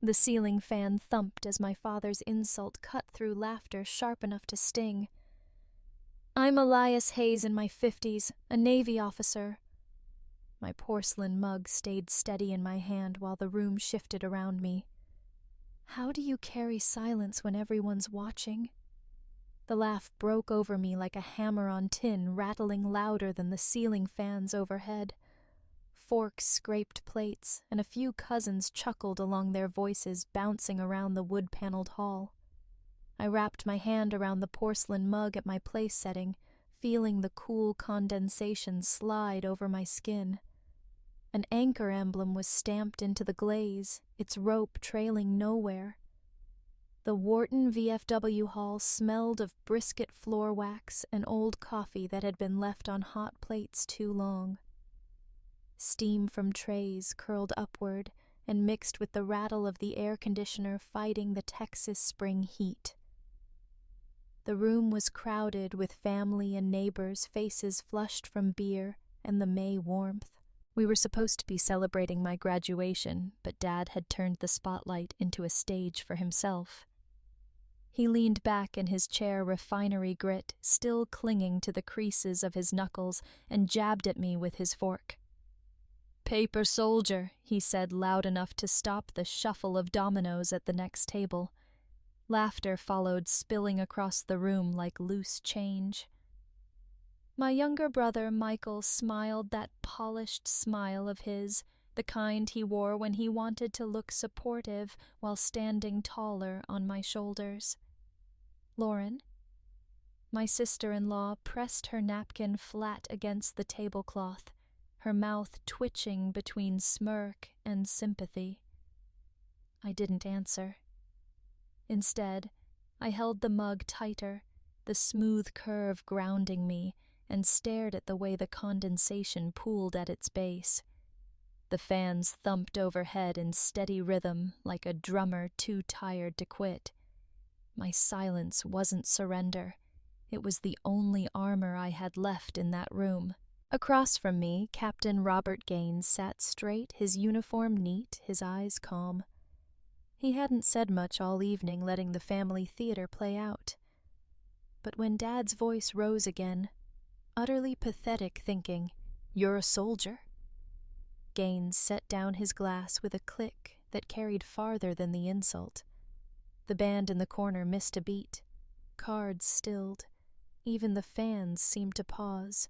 The ceiling fan thumped as my father's insult cut through laughter sharp enough to sting. "I'm Elias Hayes in my 50s, a Navy officer." My porcelain mug stayed steady in my hand while the room shifted around me. How do you carry silence when everyone's watching? The laugh broke over me like a hammer on tin, rattling louder than the ceiling fans overhead. Forks scraped plates, and a few cousins chuckled along their voices bouncing around the wood-paneled hall. I wrapped my hand around the porcelain mug at my place setting, feeling the cool condensation slide over my skin. An anchor emblem was stamped into the glaze, its rope trailing nowhere. The Wharton VFW hall smelled of brisket floor wax and old coffee that had been left on hot plates too long. Steam from trays curled upward and mixed with the rattle of the air conditioner fighting the Texas spring heat. The room was crowded with family and neighbors, faces flushed from beer and the May warmth. We were supposed to be celebrating my graduation, but Dad had turned the spotlight into a stage for himself. He leaned back in his chair, refinery grit still clinging to the creases of his knuckles, and jabbed at me with his fork. "Paper soldier," he said loud enough to stop the shuffle of dominoes at the next table. Laughter followed, spilling across the room like loose change. My younger brother, Michael, smiled that polished smile of his, the kind he wore when he wanted to look supportive while standing taller on my shoulders. "Lauren?" My sister-in-law pressed her napkin flat against the tablecloth, her mouth twitching between smirk and sympathy. I didn't answer. Instead, I held the mug tighter, the smooth curve grounding me, and stared at the way the condensation pooled at its base. The fans thumped overhead in steady rhythm like a drummer too tired to quit. My silence wasn't surrender. It was the only armor I had left in that room. Across from me, Captain Robert Gaines sat straight, his uniform neat, his eyes calm. He hadn't said much all evening, letting the family theater play out. But when Dad's voice rose again, utterly pathetic thinking, "You're a soldier?" Gaines set down his glass with a click that carried farther than the insult. The band in the corner missed a beat. Cards stilled. Even the fans seemed to pause.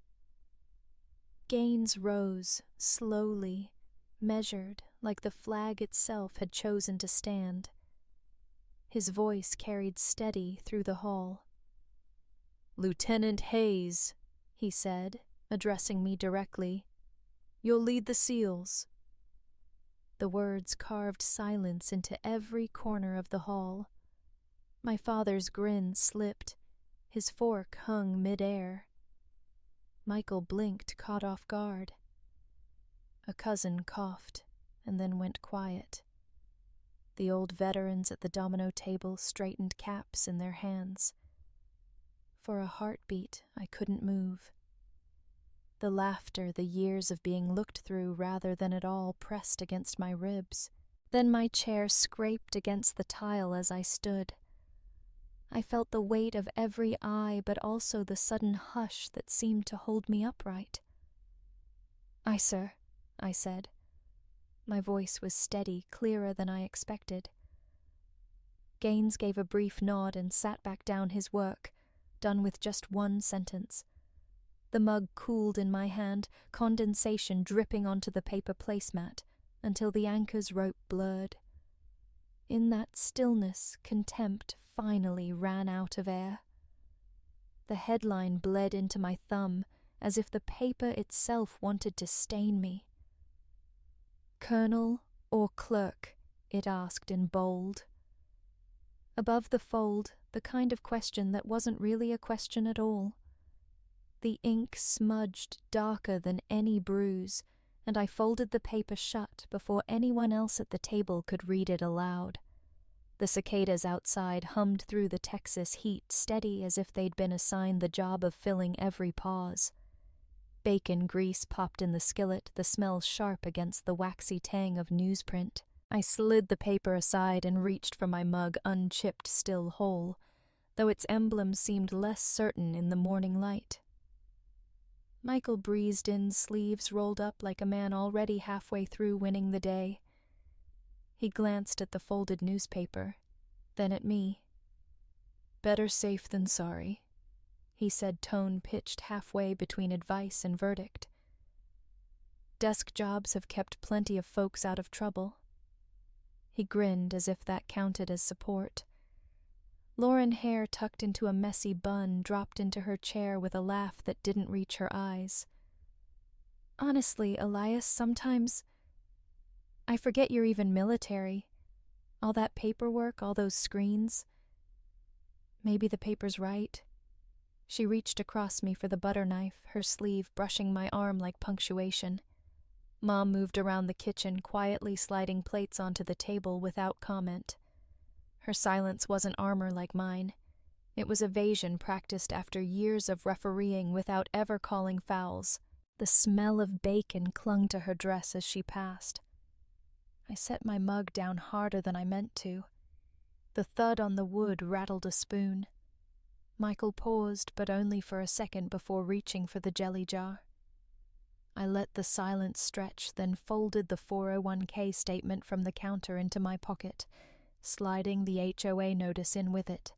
Gaines rose, slowly, measured, like the flag itself had chosen to stand. His voice carried steady through the hall. "Lieutenant Hayes," he said, addressing me directly, "you'll lead the SEALs." The words carved silence into every corner of the hall. My father's grin slipped. His fork hung mid-air. Michael blinked, caught off guard. A cousin coughed and then went quiet. The old veterans at the domino table straightened caps in their hands. For a heartbeat, I couldn't move. The laughter, the years of being looked through rather than at all, pressed against my ribs. Then my chair scraped against the tile as I stood. I felt the weight of every eye, but also the sudden hush that seemed to hold me upright. "Aye, sir," I said. My voice was steady, clearer than I expected. Gaines gave a brief nod and sat back down his work, done with just one sentence. The mug cooled in my hand, condensation dripping onto the paper placemat, until the anchor's rope blurred. In that stillness, contempt finally ran out of air. The headline bled into my thumb, as if the paper itself wanted to stain me. "Colonel or clerk?" it asked in bold. Above the fold, the kind of question that wasn't really a question at all. The ink smudged darker than any bruise, and I folded the paper shut before anyone else at the table could read it aloud. The cicadas outside hummed through the Texas heat, steady as if they'd been assigned the job of filling every pause. Bacon grease popped in the skillet, the smell sharp against the waxy tang of newsprint. I slid the paper aside and reached for my mug, unchipped, still whole, though its emblem seemed less certain in the morning light. Michael breezed in, sleeves rolled up like a man already halfway through winning the day. He glanced at the folded newspaper, then at me. "Better safe than sorry," he said, tone pitched halfway between advice and verdict. "Desk jobs have kept plenty of folks out of trouble." He grinned as if that counted as support. Lauren, hair tucked into a messy bun, dropped into her chair with a laugh that didn't reach her eyes. "Honestly, Elias, sometimes I forget you're even military. All that paperwork, all those screens. Maybe the paper's right." She reached across me for the butter knife, her sleeve brushing my arm like punctuation. Mom moved around the kitchen, quietly sliding plates onto the table without comment. Her silence wasn't armor like mine. It was evasion practiced after years of refereeing without ever calling fouls. The smell of bacon clung to her dress as she passed. I set my mug down harder than I meant to. The thud on the wood rattled a spoon. Michael paused, but only for a second before reaching for the jelly jar. I let the silence stretch, then folded the 401k statement from the counter into my pocket, sliding the HOA notice in with it.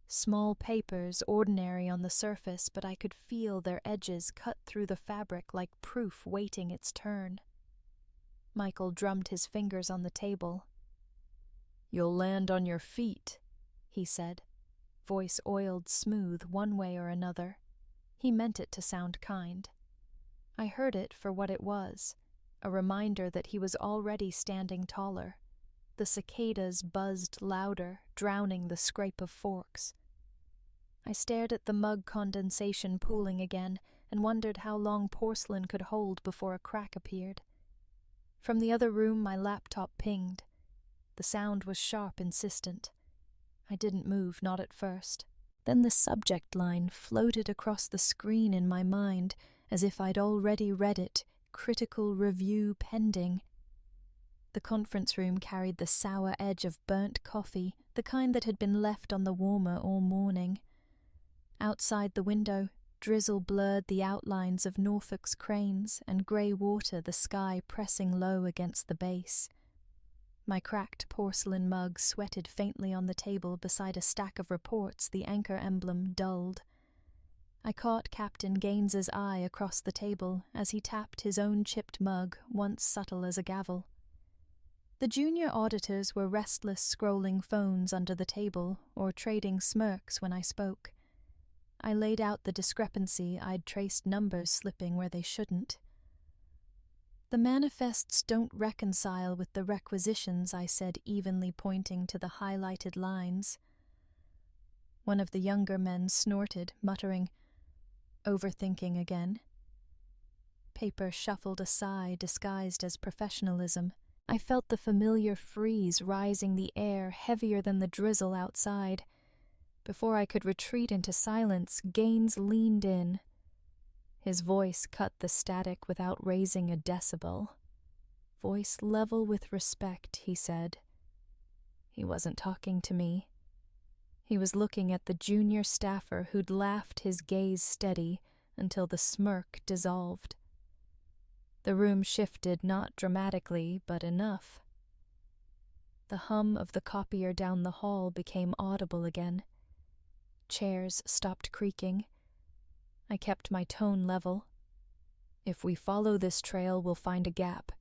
Small papers, ordinary on the surface, but I could feel their edges cut through the fabric like proof waiting its turn. Michael drummed his fingers on the table. "You'll land on your feet," he said, voice oiled smooth one way or another. He meant it to sound kind. I heard it for what it was, a reminder that he was already standing taller. The cicadas buzzed louder, drowning the scrape of forks. I stared at the mug condensation pooling again and wondered how long porcelain could hold before a crack appeared. From the other room, my laptop pinged. The sound was sharp, insistent. I didn't move, not at first. Then the subject line floated across the screen in my mind, as if I'd already read it, critical review pending. The conference room carried the sour edge of burnt coffee, the kind that had been left on the warmer all morning. Outside the window, drizzle blurred the outlines of Norfolk's cranes and grey water, the sky pressing low against the base. My cracked porcelain mug sweated faintly on the table beside a stack of reports, the anchor emblem dulled. I caught Captain Gaines's eye across the table as he tapped his own chipped mug, once subtle as a gavel. The junior auditors were restless, scrolling phones under the table or trading smirks when I spoke. I laid out the discrepancy. I'd traced numbers slipping where they shouldn't. "The manifests don't reconcile with the requisitions," I said, evenly pointing to the highlighted lines. One of the younger men snorted, muttering, "Overthinking again." Paper shuffled a sigh disguised as professionalism. I felt the familiar freeze rising the air, heavier than the drizzle outside. Before I could retreat into silence, Gaines leaned in. His voice cut the static without raising a decibel. Voice level with respect, he said. He wasn't talking to me. He was looking at the junior staffer who'd laughed, his gaze steady, until the smirk dissolved. The room shifted, not dramatically, but enough. The hum of the copier down the hall became audible again. Chairs stopped creaking. I kept my tone level. "If we follow this trail, we'll find a gap.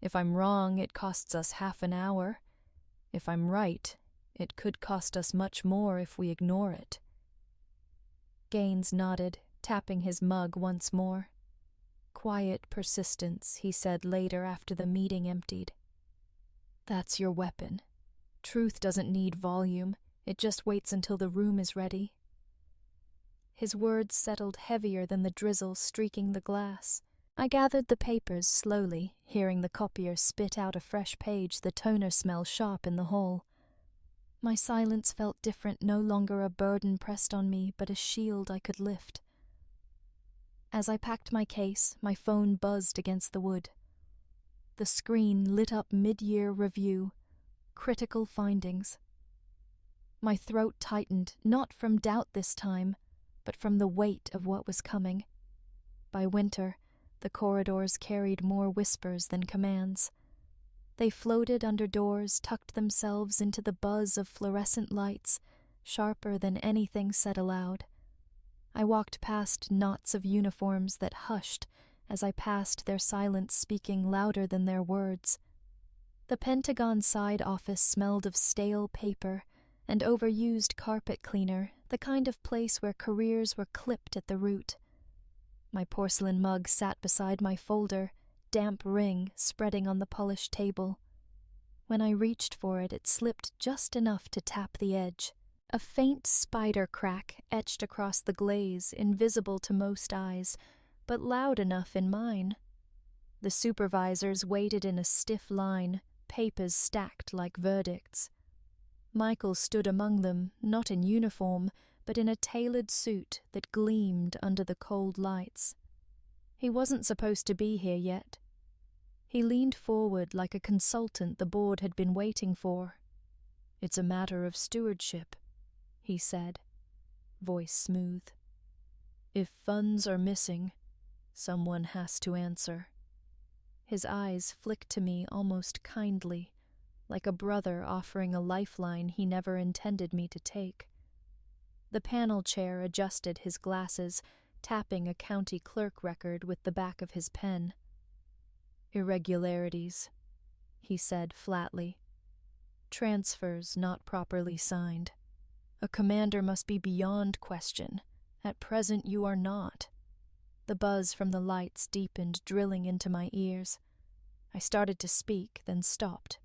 If I'm wrong, it costs us half an hour. If I'm right, it could cost us much more if we ignore it." Gaines nodded, tapping his mug once more. "Quiet persistence," he said later after the meeting emptied. "That's your weapon. Truth doesn't need volume. It just waits until the room is ready." His words settled heavier than the drizzle streaking the glass. I gathered the papers slowly, hearing the copier spit out a fresh page, the toner smell sharp in the hall. My silence felt different, no longer a burden pressed on me, but a shield I could lift. As I packed my case, my phone buzzed against the wood. The screen lit up mid-year review. Critical findings. My throat tightened, not from doubt this time, but from the weight of what was coming. By winter, the corridors carried more whispers than commands. They floated under doors, tucked themselves into the buzz of fluorescent lights, sharper than anything said aloud. I walked past knots of uniforms that hushed as I passed their silence speaking louder than their words. The Pentagon side office smelled of stale paper and overused carpet cleaner, the kind of place where careers were clipped at the root. My porcelain mug sat beside my folder, damp ring spreading on the polished table. When I reached for it, it slipped just enough to tap the edge. A faint spider crack etched across the glaze, invisible to most eyes, but loud enough in mine. The supervisors waited in a stiff line, papers stacked like verdicts. Michael stood among them, not in uniform, but in a tailored suit that gleamed under the cold lights. He wasn't supposed to be here yet. He leaned forward like a consultant the board had been waiting for. "It's a matter of stewardship," he said, voice smooth. "If funds are missing, someone has to answer." His eyes flicked to me almost kindly, like a brother offering a lifeline he never intended me to take. The panel chair adjusted his glasses, tapping a county clerk record with the back of his pen. "Irregularities," he said flatly. "Transfers not properly signed. A commander must be beyond question. At present you are not." The buzz from the lights deepened, drilling into my ears. I started to speak, then stopped.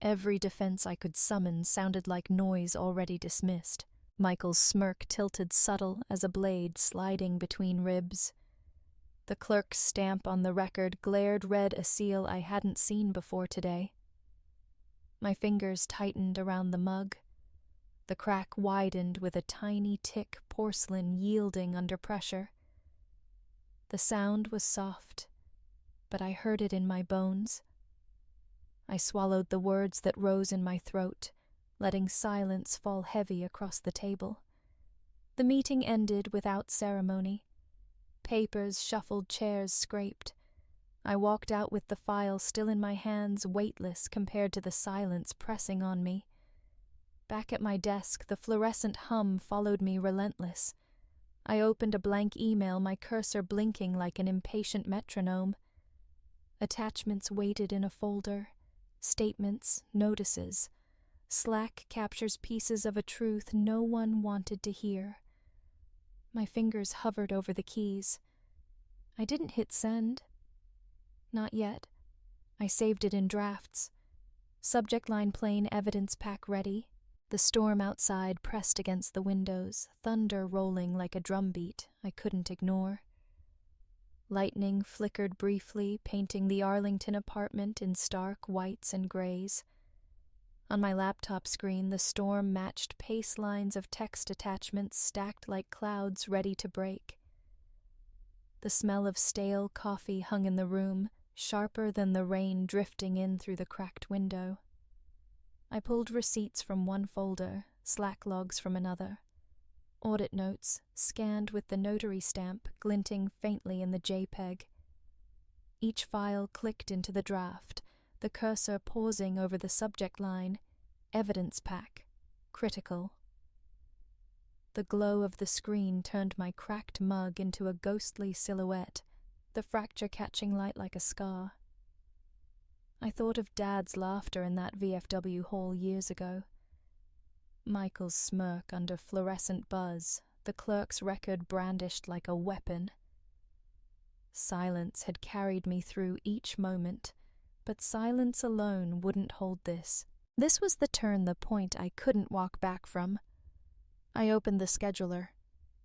Every defense I could summon sounded like noise already dismissed. Michael's smirk tilted subtle as a blade sliding between ribs. The clerk's stamp on the record glared red a seal I hadn't seen before today. My fingers tightened around the mug. The crack widened with a tiny tick porcelain yielding under pressure. The sound was soft, but I heard it in my bones. I swallowed the words that rose in my throat, letting silence fall heavy across the table. The meeting ended without ceremony. Papers shuffled, chairs scraped. I walked out with the file still in my hands, weightless compared to the silence pressing on me. Back at my desk, the fluorescent hum followed me relentless. I opened a blank email, my cursor blinking like an impatient metronome. Attachments waited in a folder. Statements, notices. Slack captures pieces of a truth no one wanted to hear. My fingers hovered over the keys. I didn't hit send. Not yet. I saved it in drafts. Subject line plain, evidence pack ready. The storm outside pressed against the windows, thunder rolling like a drumbeat I couldn't ignore. Lightning flickered briefly, painting the Arlington apartment in stark whites and grays. On my laptop screen, the storm matched pace lines of text attachments stacked like clouds ready to break. The smell of stale coffee hung in the room, sharper than the rain drifting in through the cracked window. I pulled receipts from one folder, Slack logs from another. Audit notes, scanned with the notary stamp glinting faintly in the JPEG. Each file clicked into the draft, the cursor pausing over the subject line, evidence pack, critical. The glow of the screen turned my cracked mug into a ghostly silhouette, the fracture catching light like a scar. I thought of Dad's laughter in that VFW hall years ago. Michael's smirk under fluorescent buzz, the clerk's record brandished like a weapon. Silence had carried me through each moment, but silence alone wouldn't hold this. This was the turn the point I couldn't walk back from. I opened the scheduler.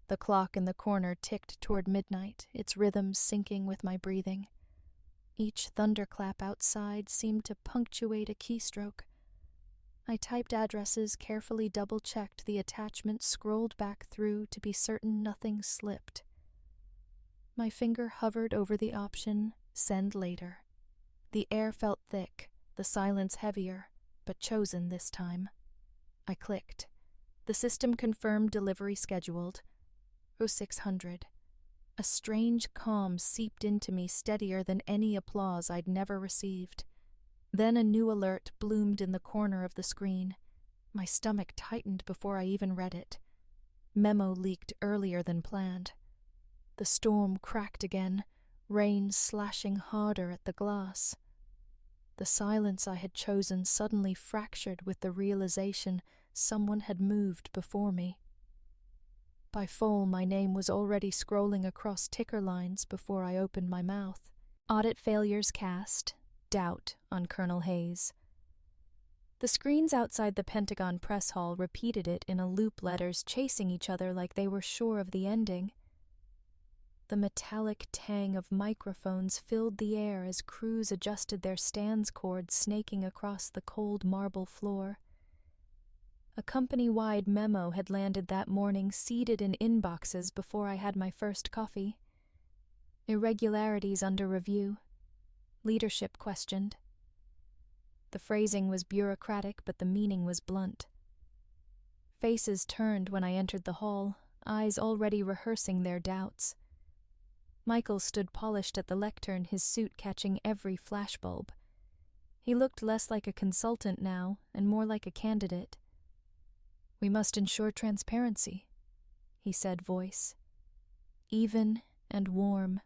The clock in the corner ticked toward midnight, its rhythm syncing with my breathing. Each thunderclap outside seemed to punctuate a keystroke. I typed addresses, carefully double-checked the attachments, scrolled back through to be certain nothing slipped. My finger hovered over the option, send later. The air felt thick, the silence heavier, but chosen this time. I clicked. The system confirmed delivery scheduled. 0600. A strange calm seeped into me, steadier than any applause I'd never received. Then a new alert bloomed in the corner of the screen. My stomach tightened before I even read it. Memo leaked earlier than planned. The storm cracked again, rain slashing harder at the glass. The silence I had chosen suddenly fractured with the realization someone had moved before me. By fall, my name was already scrolling across ticker lines before I opened my mouth. Audit failures cast, doubt on Colonel Hayes. The screens outside the Pentagon press hall repeated it in a loop, letters chasing each other like they were sure of the ending. The metallic tang of microphones filled the air as crews adjusted their stands cords, snaking across the cold marble floor. A company-wide memo had landed that morning, seeded in inboxes before I had my first coffee. Irregularities under review. Leadership questioned. The phrasing was bureaucratic, but the meaning was blunt. Faces turned when I entered the hall, eyes already rehearsing their doubts. Michael stood polished at the lectern, his suit catching every flashbulb. He looked less like a consultant now, and more like a candidate. "We must ensure transparency," he said, voice even and warm.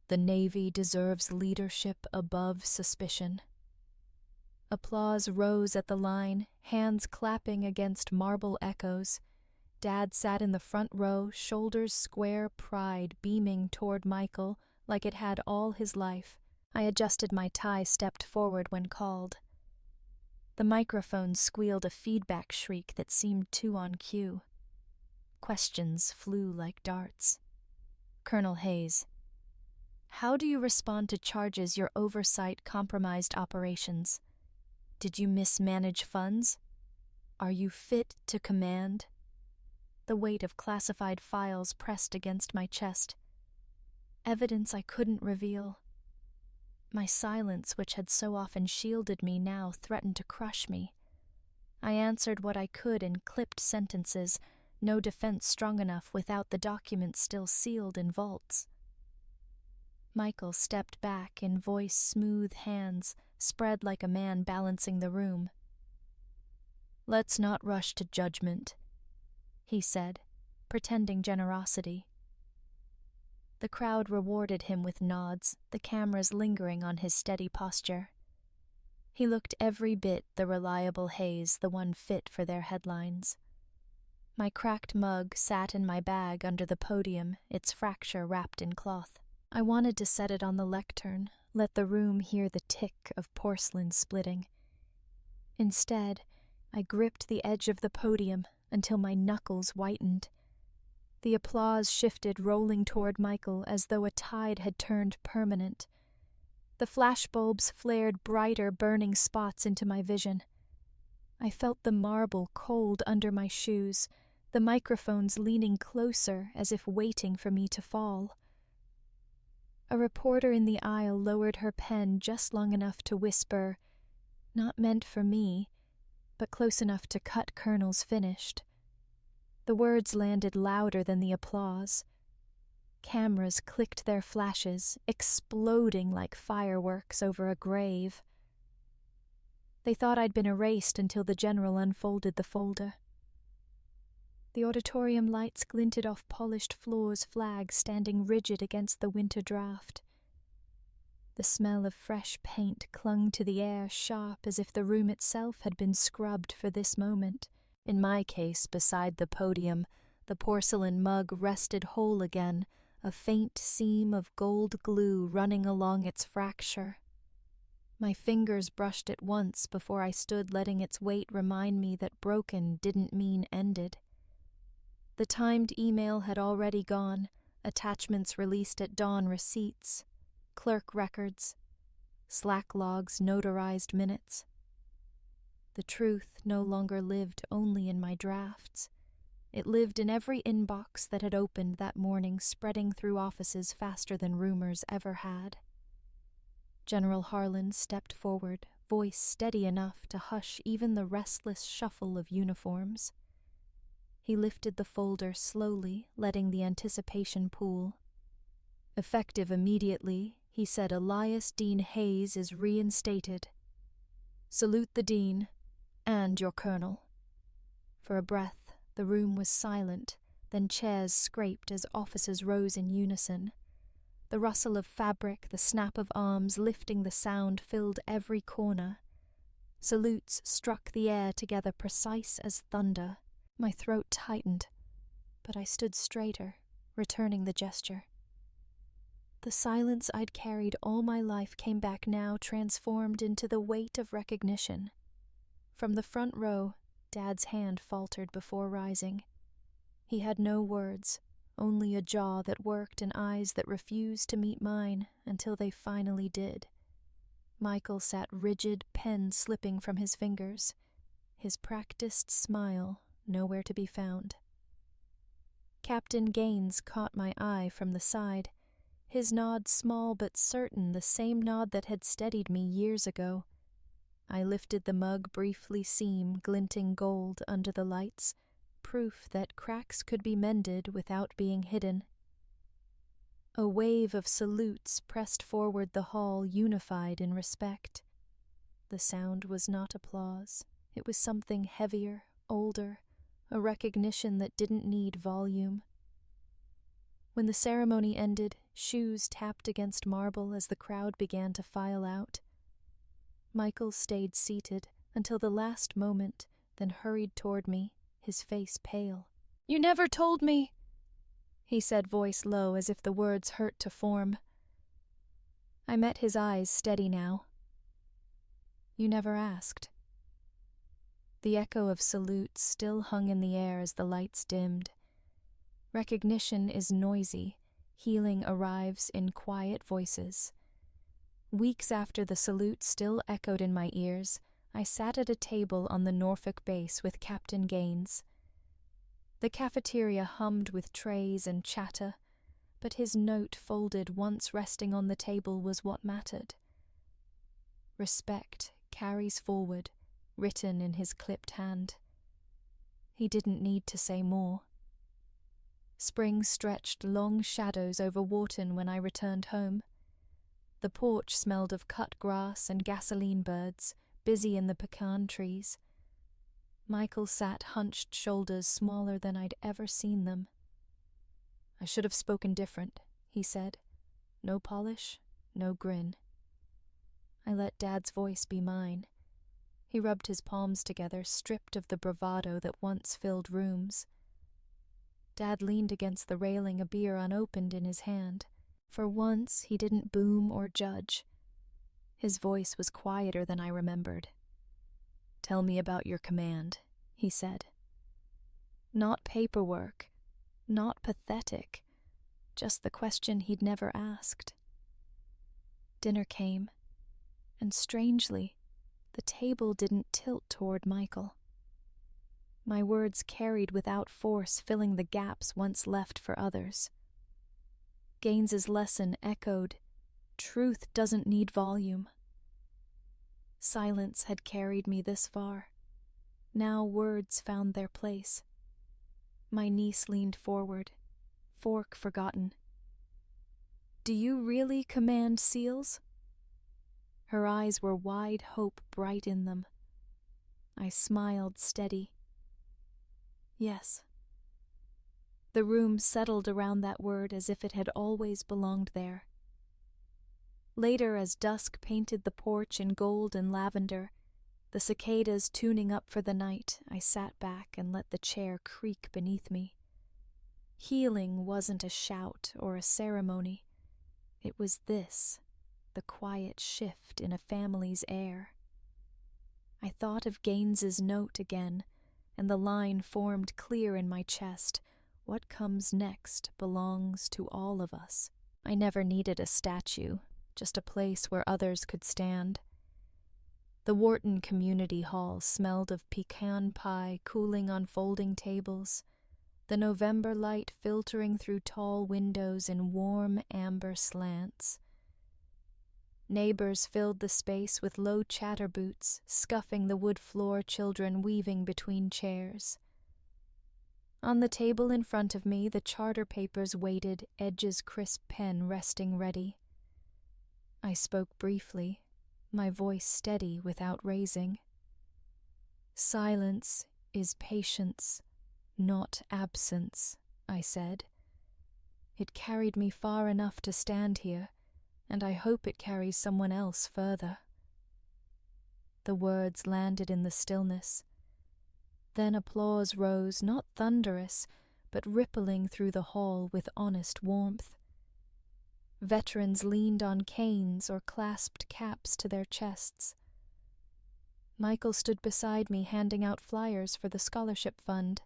"The Navy deserves leadership above suspicion." Applause rose at the line, hands clapping against marble echoes. Dad sat in the front row, shoulders square, pride beaming toward Michael like it had all his life. I adjusted my tie, stepped forward when called. The microphone squealed a feedback shriek that seemed too on cue. Questions flew like darts. "Colonel Hayes, how do you respond to charges your oversight compromised operations? Did you mismanage funds? Are you fit to command?" The weight of classified files pressed against my chest. Evidence I couldn't reveal. My silence, which had so often shielded me, now threatened to crush me. I answered what I could in clipped sentences, no defense strong enough without the documents still sealed in vaults. Michael stepped back, in voice smooth, hands spread like a man balancing the room. "Let's not rush to judgment," he said, pretending generosity. The crowd rewarded him with nods, the cameras lingering on his steady posture. He looked every bit the reliable Hayes, the one fit for their headlines. My cracked mug sat in my bag under the podium, its fracture wrapped in cloth. I wanted to set it on the lectern, let the room hear the tick of porcelain splitting. Instead, I gripped the edge of the podium until my knuckles whitened. The applause shifted, rolling toward Michael as though a tide had turned permanent. The flashbulbs flared brighter, burning spots into my vision. I felt the marble cold under my shoes, the microphones leaning closer as if waiting for me to fall. A reporter in the aisle lowered her pen just long enough to whisper, "Not meant for me," but close enough to cut Colonel's finished. The words landed louder than the applause. Cameras clicked their flashes, exploding like fireworks over a grave. They thought I'd been erased until the general unfolded the folder. The auditorium lights glinted off polished floors, flags standing rigid against the winter draft. The smell of fresh paint clung to the air, sharp as if the room itself had been scrubbed for this moment. In my case, beside the podium, the porcelain mug rested whole again, a faint seam of gold glue running along its fracture. My fingers brushed it once before I stood, letting its weight remind me that broken didn't mean ended. The timed email had already gone, attachments released at dawn, receipts, clerk records, Slack logs, notarized minutes. The truth no longer lived only in my drafts. It lived in every inbox that had opened that morning, spreading through offices faster than rumors ever had. General Harlan stepped forward, voice steady enough to hush even the restless shuffle of uniforms. He lifted the folder slowly, letting the anticipation pool. Effective immediately, he said Elias Dean Hayes is reinstated. Salute the Dean, and your Colonel. For a breath, the room was silent, then chairs scraped as officers rose in unison. The rustle of fabric, the snap of arms lifting the sound filled every corner. Salutes struck the air together precise as thunder. My throat tightened, but I stood straighter, returning the gesture. The silence I'd carried all my life came back now, transformed into the weight of recognition. From the front row, Dad's hand faltered before rising. He had no words, only a jaw that worked and eyes that refused to meet mine until they finally did. Michael sat rigid, pen slipping from his fingers, his practiced smile nowhere to be found. Captain Gaines caught my eye from the side, his nod small but certain, the same nod that had steadied me years ago. I lifted the mug briefly seen, glinting gold under the lights, proof that cracks could be mended without being hidden. A wave of salutes pressed forward the hall, unified in respect. The sound was not applause. It was something heavier, older, a recognition that didn't need volume. When the ceremony ended, shoes tapped against marble as the crowd began to file out. Michael stayed seated until the last moment, then hurried toward me, his face pale. "You never told me," he said, voice low as if the words hurt to form. I met his eyes steady now. "You never asked." The echo of salutes still hung in the air as the lights dimmed. Recognition is noisy, healing arrives in quiet voices. Weeks after the salute still echoed in my ears, I sat at a table on the Norfolk base with Captain Gaines. The cafeteria hummed with trays and chatter, but his note folded once resting on the table was what mattered. Respect carries forward, written in his clipped hand. He didn't need to say more. Spring stretched long shadows over Wharton when I returned home. The porch smelled of cut grass and gasoline birds, busy in the pecan trees. Michael sat hunched, shoulders smaller than I'd ever seen them. "I should have spoken different," he said. No polish, no grin. I let Dad's voice be mine. He rubbed his palms together, stripped of the bravado that once filled rooms. Dad leaned against the railing, a beer unopened in his hand. For once, he didn't boom or judge. His voice was quieter than I remembered. "Tell me about your command," he said. Not paperwork, not pathetic, just the question he'd never asked. Dinner came, and strangely, the table didn't tilt toward Michael. My words carried without force, filling the gaps once left for others. Gaines's lesson echoed, "Truth doesn't need volume." Silence had carried me this far. Now words found their place. My niece leaned forward, fork forgotten. "Do you really command SEALs?" Her eyes were wide hope bright in them. I smiled steady. "Yes." The room settled around that word as if it had always belonged there. Later, as dusk painted the porch in gold and lavender, the cicadas tuning up for the night, I sat back and let the chair creak beneath me. Healing wasn't a shout or a ceremony. It was this, the quiet shift in a family's air. I thought of Gaines's note again, and the line formed clear in my chest. What comes next belongs to all of us. I never needed a statue, just a place where others could stand. The Wharton Community Hall smelled of pecan pie cooling on folding tables, the November light filtering through tall windows in warm amber slants. Neighbors filled the space with low chatterboots, scuffing the wood floor, children weaving between chairs. On the table in front of me, the charter papers waited, edges crisp pen resting ready. I spoke briefly, my voice steady without raising. "Silence is patience, not absence," I said. "It carried me far enough to stand here, and I hope it carries someone else further." The words landed in the stillness. Then applause rose, not thunderous, but rippling through the hall with honest warmth. Veterans leaned on canes or clasped caps to their chests. Michael stood beside me, handing out flyers for the scholarship fund.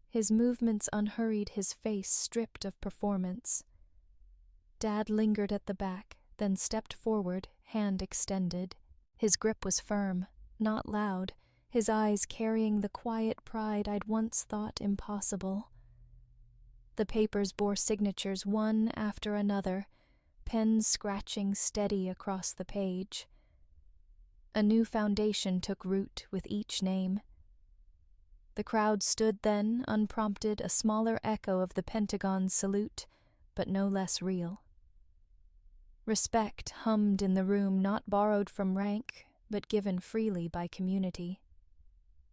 His movements unhurried, his face stripped of performance. Dad lingered at the back, then stepped forward, hand extended. His grip was firm, not loud, his eyes carrying the quiet pride I'd once thought impossible. The papers bore signatures one after another, pens scratching steady across the page. A new foundation took root with each name. The crowd stood then, unprompted, a smaller echo of the Pentagon's salute, but no less real. Respect hummed in the room, not borrowed from rank, but given freely by community.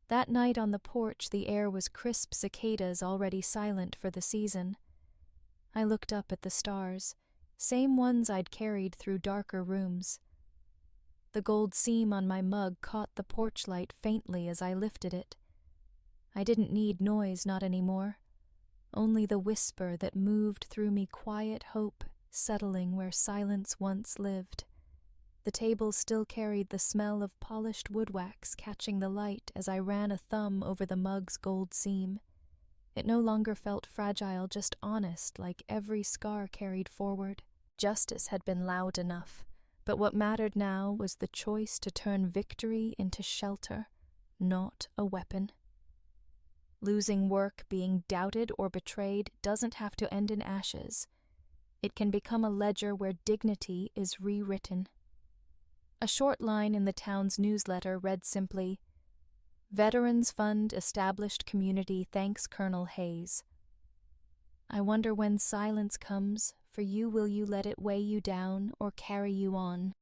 That night on the porch, the air was crisp cicadas already silent for the season. I looked up at the stars, same ones I'd carried through darker rooms. The gold seam on my mug caught the porch light faintly as I lifted it. I didn't need noise, not anymore. Only the whisper that moved through me, quiet hope, settling where silence once lived. The table still carried the smell of polished woodwax catching the light as I ran a thumb over the mug's gold seam. It no longer felt fragile, just honest, like every scar carried forward. Justice had been loud enough, but what mattered now was the choice to turn victory into shelter, not a weapon. Losing work, being doubted or betrayed, doesn't have to end in ashes. It can become a ledger where dignity is rewritten. A short line in the town's newsletter read simply, "Veterans Fund established community thanks Colonel Hayes." I wonder when silence comes, for you, will you let it weigh you down or carry you on?